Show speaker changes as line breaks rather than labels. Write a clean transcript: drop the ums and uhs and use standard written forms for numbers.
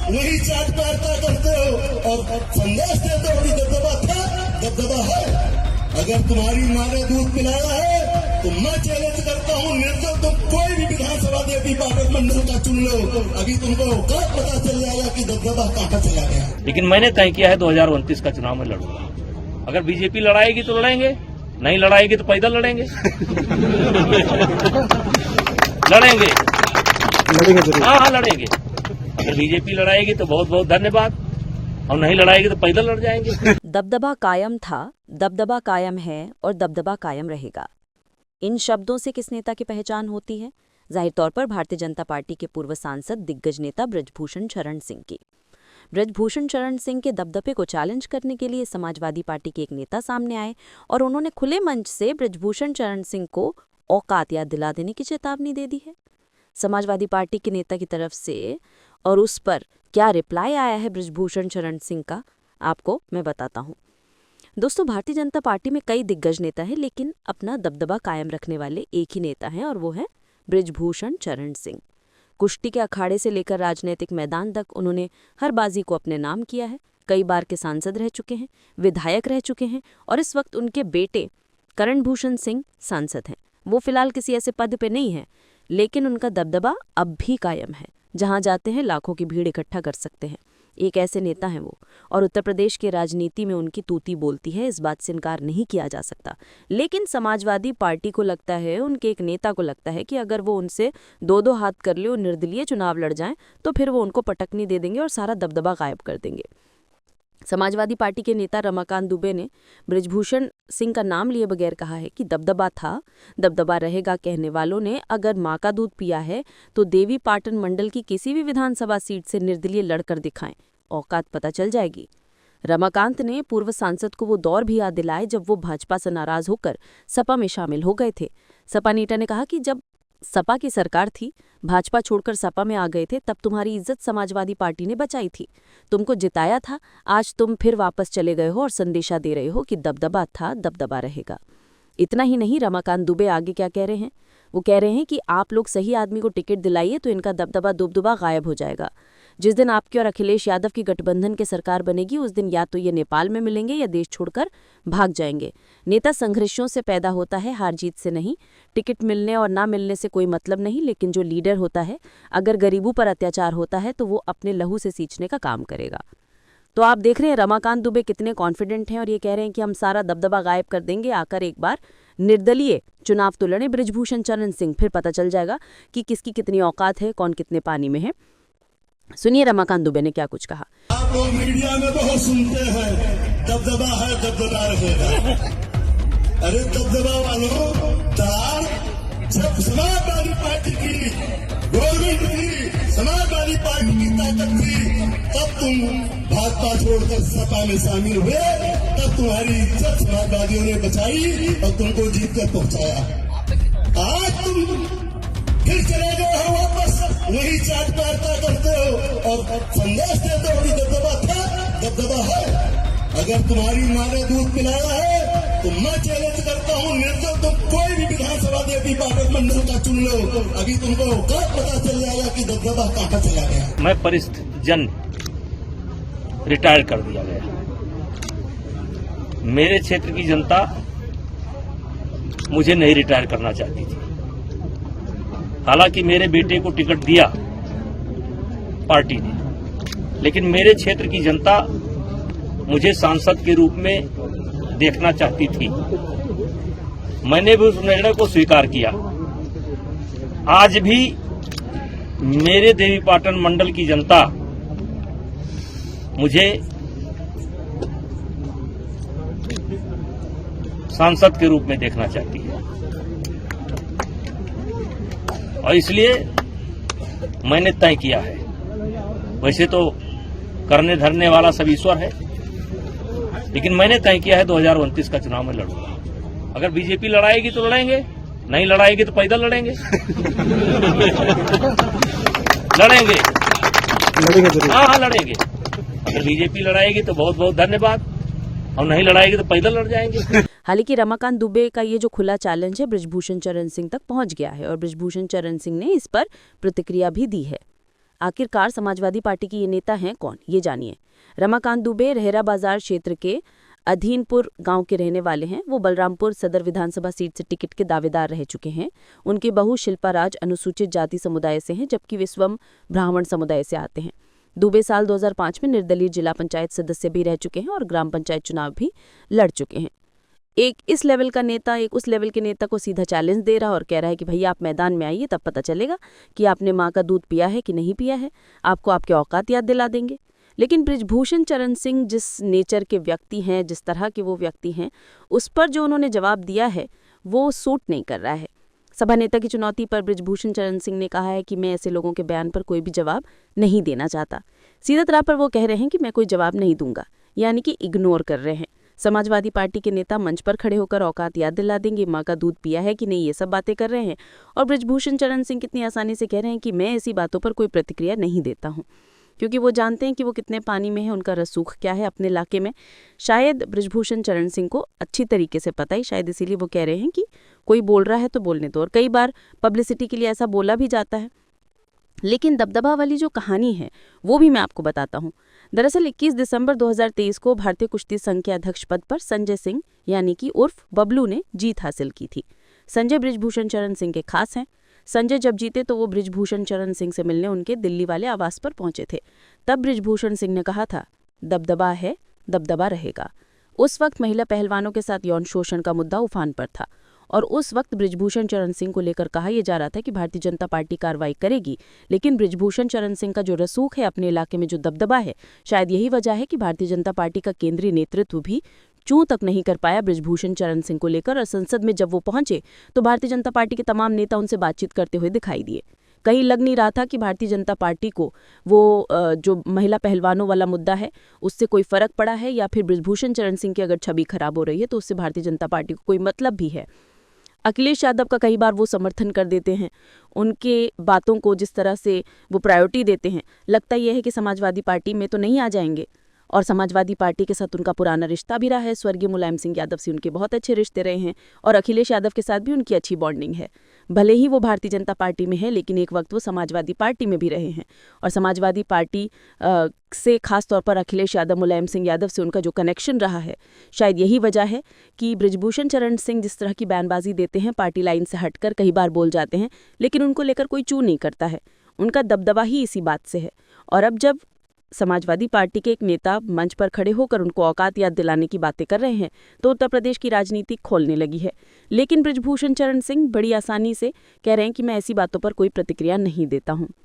वही चाट पारता करते हो और संदेश देते हो कि दबदबा था, दबदबा है। अगर तुम्हारी माँ ने दूध पिलाया है तो मैं चैलेंज करता हूँ, निर्दल तुम कोई भी विधानसभा देवी पार्षद मंडल का चुन लो, अभी तुमको औकात पता चल जाएगा कि दबदबा कहाँ चला गया।
लेकिन मैंने तय किया है 2029 का चुनाव में लड़ूंगा। अगर बीजेपी लड़ाएगी तो लड़ेंगे, नहीं लड़ाएगी तो पैदल लड़ेंगे। लड़ेंगे जरूर। हाँ लड़ेंगे। अगर बीजेपी लड़ाएगी तो बहुत बहुत धन्यवाद, और नहीं लड़ाएगी तो पैदल लड़ जाएंगे।
दबदबा कायम था, दबदबा कायम है और दबदबा कायम रहेगा। इन शब्दों से किस नेता की पहचान होती है? जाहिर तौर पर भारतीय जनता पार्टी के पूर्व सांसद दिग्गज नेता बृजभूषण शरण सिंह की। बृजभूषण शरण सिंह के दबदबे को चैलेंज करने के लिए समाजवादी पार्टी के एक नेता सामने आए और उन्होंने खुले मंच से बृजभूषण शरण सिंह को औकात याद दिला देने की चेतावनी दे दी है। समाजवादी पार्टी के नेता की तरफ से और उस पर क्या रिप्लाई आया है बृजभूषण शरण सिंह का, आपको मैं बताता हूँ। दोस्तों, भारतीय जनता पार्टी में कई दिग्गज नेता हैं, लेकिन अपना दबदबा कायम रखने वाले एक ही नेता हैं और वो है बृजभूषण शरण सिंह। कुश्ती के अखाड़े से लेकर राजनीतिक मैदान तक उन्होंने हर बाजी को अपने नाम किया है। कई बार के सांसद रह चुके हैं, विधायक रह चुके हैं और इस वक्त उनके बेटे करण भूषण सिंह सांसद हैं। वो फिलहाल किसी ऐसे पद पे नहीं है, लेकिन उनका दबदबा अब भी कायम है। जहां जाते हैं लाखों की भीड़ इकट्ठा कर सकते हैं। एक ऐसे नेता हैं वो, और उत्तर प्रदेश की राजनीति में उनकी तूती बोलती है, इस बात से इनकार नहीं किया जा सकता। लेकिन समाजवादी पार्टी को लगता है, उनके एक नेता को लगता है कि अगर वो उनसे दो हाथ कर ले और निर्दलीय चुनाव लड़ जाएं तो फिर वो उनको पटकनी दे देंगे और सारा दबदबा गायब कर देंगे। समाजवादी पार्टी के नेता रमाकांत दुबे ने बृजभूषण सिंह का नाम लिए बगैर कहा है कि दबदबा था, दबदबा रहेगा। कहने वालों ने अगर माँ का दूध पिया है तो देवी पाटन मंडल की किसी भी विधानसभा सीट से निर्दलीय लड़कर दिखाएं, औकात पता चल जाएगी। रमाकांत ने पूर्व सांसद को वो दौर भी याद दिलाए जब वो भाजपा से नाराज होकर सपा में शामिल हो गए थे। सपा नेता ने कहा कि जब सपा की सरकार थी, भाजपा छोड़कर सपा में आ गए थे, तब तुम्हारी इज्जत समाजवादी पार्टी ने बचाई थी, तुमको जिताया था। आज तुम फिर वापस चले गए हो और संदेशा दे रहे हो कि दबदबा था, दबदबा रहेगा। इतना ही नहीं, रमाकांत दुबे आगे क्या कह रहे हैं? वो कह रहे हैं कि आप लोग सही आदमी को टिकट दिलाइए तो इनका दबदबा दुबदुबा गायब हो जाएगा। जिस दिन आपके और अखिलेश यादव की गठबंधन की सरकार बनेगी, उस दिन या तो ये नेपाल में मिलेंगे या देश छोड़कर भाग जाएंगे। नेता संघर्षों से पैदा होता है, हार जीत से नहीं। टिकट मिलने और ना मिलने से कोई मतलब नहीं, लेकिन जो लीडर होता है, अगर गरीबों पर अत्याचार होता है तो वो अपने लहू से सींचने का काम करेगा। तो आप देख रहे हैं रमाकांत दुबे कितने कॉन्फिडेंट हैं और ये कह रहे हैं कि हम सारा दबदबा गायब कर देंगे, आकर एक बार निर्दलीय चुनाव तो लड़े बृजभूषण शरण सिंह, फिर पता चल जाएगा कि किसकी कितनी औकात है, कौन कितने पानी में है। सुनिए रमाकांत दुबे ने क्या कुछ कहा।
आप लोग मीडिया में बहुत सुनते हैं, दबदबा है, दबदबा रहेगा। अरे दबदबा वालों, जब समाजवादी पार्टी की गवर्नमेंट थी, समाजवादी पार्टी की ताकत थी, तब तुम भाजपा छोड़कर सपा में शामिल हुए, तब तुम्हारी इज्जत समाजवादियों ने बचाई और तुमको जीत कर पहुंचाया। आज तुम फिर चले गए हो वापस, वही चाट पारता करते हो और संदेश देते हो कि दबदबा था, दबदबा है। अगर तुम्हारी माँ ने दूध पिलाया है तो मैं चैलेंज करता हूँ, निर्दल तुम कोई भी विधानसभा देवी पार्षद मंडल का चुन लो, अभी तुमको औकात पता चल जाएगा कि दबदबा कहाँ चला गया।
मैं परिस्थिति जन रिटायर कर दिया गया। मेरे क्षेत्र की जनता मुझे नहीं रिटायर करना चाहती थी। हालांकि मेरे बेटे को टिकट दिया पार्टी ने, लेकिन मेरे क्षेत्र की जनता मुझे सांसद के रूप में देखना चाहती थी। मैंने भी उस निर्णय को स्वीकार किया। आज भी मेरे देवीपाटन मंडल की जनता मुझे सांसद के रूप में देखना चाहती है और इसलिए मैंने तय किया है। वैसे तो करने धरने वाला सब ईश्वर है, लेकिन मैंने तय किया है 2029 का चुनाव में लड़ूंगा। अगर बीजेपी लड़ाएगी तो लड़ेंगे, नहीं लड़ाएगी तो पैदल लड़ेंगे। लड़ेंगे जरूर। हाँ लड़ेंगे। अगर बीजेपी लड़ाएगी तो बहुत बहुत धन्यवाद, और नहीं लड़ाएगी तो पैदल लड़ जाएंगे।
हालांकि रमाकांत दुबे का ये जो खुला चैलेंज है बृजभूषण शरण सिंह तक पहुंच गया है और बृजभूषण शरण सिंह ने इस पर प्रतिक्रिया भी दी है। आखिरकार समाजवादी पार्टी के ये नेता हैं कौन, ये जानिए। रमाकांत दुबे रहरा बाजार क्षेत्र के अधीनपुर गांव के रहने वाले हैं। वो बलरामपुर सदर विधानसभा सीट से टिकट के दावेदार रह चुके हैं। उनकी बहू शिल्पा राज अनुसूचित जाति समुदाय से हैं, जबकि विश्वम ब्राह्मण समुदाय से आते हैं। दुबे साल 2005 में निर्दलीय जिला पंचायत सदस्य भी रह चुके हैं और ग्राम पंचायत चुनाव भी लड़ चुके हैं। एक इस लेवल का नेता एक उस लेवल के नेता को सीधा चैलेंज दे रहा और कह रहा है कि भैया आप मैदान में आइए, तब पता चलेगा कि आपने माँ का दूध पिया है कि नहीं पिया है। आपको आपके औकात याद दिला देंगे। लेकिन बृजभूषण चरण सिंह जिस नेचर के व्यक्ति हैं, जिस तरह के वो व्यक्ति हैं, उस पर जो उन्होंने जवाब दिया है वो सूट नहीं कर रहा है। सभा नेता की चुनौती पर बृजभूषण चरण सिंह ने कहा है कि मैं ऐसे लोगों के बयान पर कोई भी जवाब नहीं देना चाहता। सीधा तौर पर वो कह रहे हैं कि मैं कोई जवाब नहीं दूंगा, यानी कि इग्नोर कर रहे हैं। समाजवादी पार्टी के नेता मंच पर खड़े होकर औकात याद दिला देंगे, माँ का दूध पिया है कि नहीं, ये सब बातें कर रहे हैं। और बृजभूषण चरण सिंह कितनी आसानी से कह रहे हैं कि मैं ऐसी बातों पर कोई प्रतिक्रिया नहीं देता हूँ, क्योंकि वो जानते हैं कि वो कितने पानी में है, उनका रसूख क्या है अपने इलाके में। शायद बृजभूषण चरण सिंह को अच्छी तरीके से पता ही, शायद इसीलिए वो कह रहे हैं कि कोई बोल रहा है तो बोलने दो। और कई बार पब्लिसिटी के लिए ऐसा बोला भी जाता है। लेकिन दबदबा वाली जो कहानी है वो भी मैं आपको बताता हूँ। दरअसल 21 दिसंबर 2023 को भारतीय कुश्ती संघ के अध्यक्ष पद पर संजय सिंह यानी कि उर्फ बबलू ने जीत हासिल की थी। संजय बृजभूषण चरण सिंह के खास हैं। संजय जब जीते तो वो बृजभूषण चरण सिंह से मिलने उनके दिल्ली वाले आवास पर पहुंचे थे। तब बृजभूषण सिंह ने कहा था, दबदबा है, दबदबा रहेगा। उस वक्त महिला पहलवानों के साथ यौन शोषण का मुद्दा उफान पर था और उस वक्त बृजभूषण चरण सिंह को लेकर कहा यह जा रहा था कि भारतीय जनता पार्टी कार्रवाई करेगी। लेकिन बृजभूषण चरण सिंह का जो रसूख है, अपने इलाके में जो दबदबा है, शायद यही वजह है कि भारतीय जनता पार्टी का केंद्रीय नेतृत्व भी चूं तक नहीं कर पाया बृजभूषण चरण सिंह को लेकर। और संसद में जब वो पहुंचे तो भारतीय जनता पार्टी के तमाम नेता उनसे बातचीत करते हुए दिखाई दिए। कहीं लग नहीं रहा था कि भारतीय जनता पार्टी को वो जो महिला पहलवानों वाला मुद्दा है उससे कोई फर्क पड़ा है, या फिर बृजभूषण चरण सिंह की अगर छवि खराब हो रही है तो उससे भारतीय जनता पार्टी को कोई मतलब भी है। अखिलेश यादव का कई बार वो समर्थन कर देते हैं, उनके बातों को जिस तरह से वो प्रायोरिटी देते हैं, लगता यह है कि समाजवादी पार्टी में तो नहीं आ जाएंगे। और समाजवादी पार्टी के साथ उनका पुराना रिश्ता भी रहा है। स्वर्गीय मुलायम सिंह यादव से उनके बहुत अच्छे रिश्ते रहे हैं और अखिलेश यादव के साथ भी उनकी अच्छी बॉन्डिंग है। भले ही वो भारतीय जनता पार्टी में है, लेकिन एक वक्त वो समाजवादी पार्टी में भी रहे हैं और समाजवादी पार्टी से खास तौर पर अखिलेश यादव, मुलायम सिंह यादव से उनका जो कनेक्शन रहा है, शायद यही वजह है कि बृजभूषण चरण सिंह जिस तरह की बयानबाजी देते हैं, पार्टी लाइन से हटकर कई बार बोल जाते हैं, लेकिन उनको लेकर कोई चू नहीं करता है। उनका दबदबा ही इसी बात से है। और अब जब समाजवादी पार्टी के एक नेता मंच पर खड़े होकर उनको औकात याद दिलाने की बातें कर रहे हैं तो उत्तर प्रदेश की राजनीति खोलने लगी है। लेकिन बृजभूषण चरण सिंह बड़ी आसानी से कह रहे हैं कि मैं ऐसी बातों पर कोई प्रतिक्रिया नहीं देता हूं।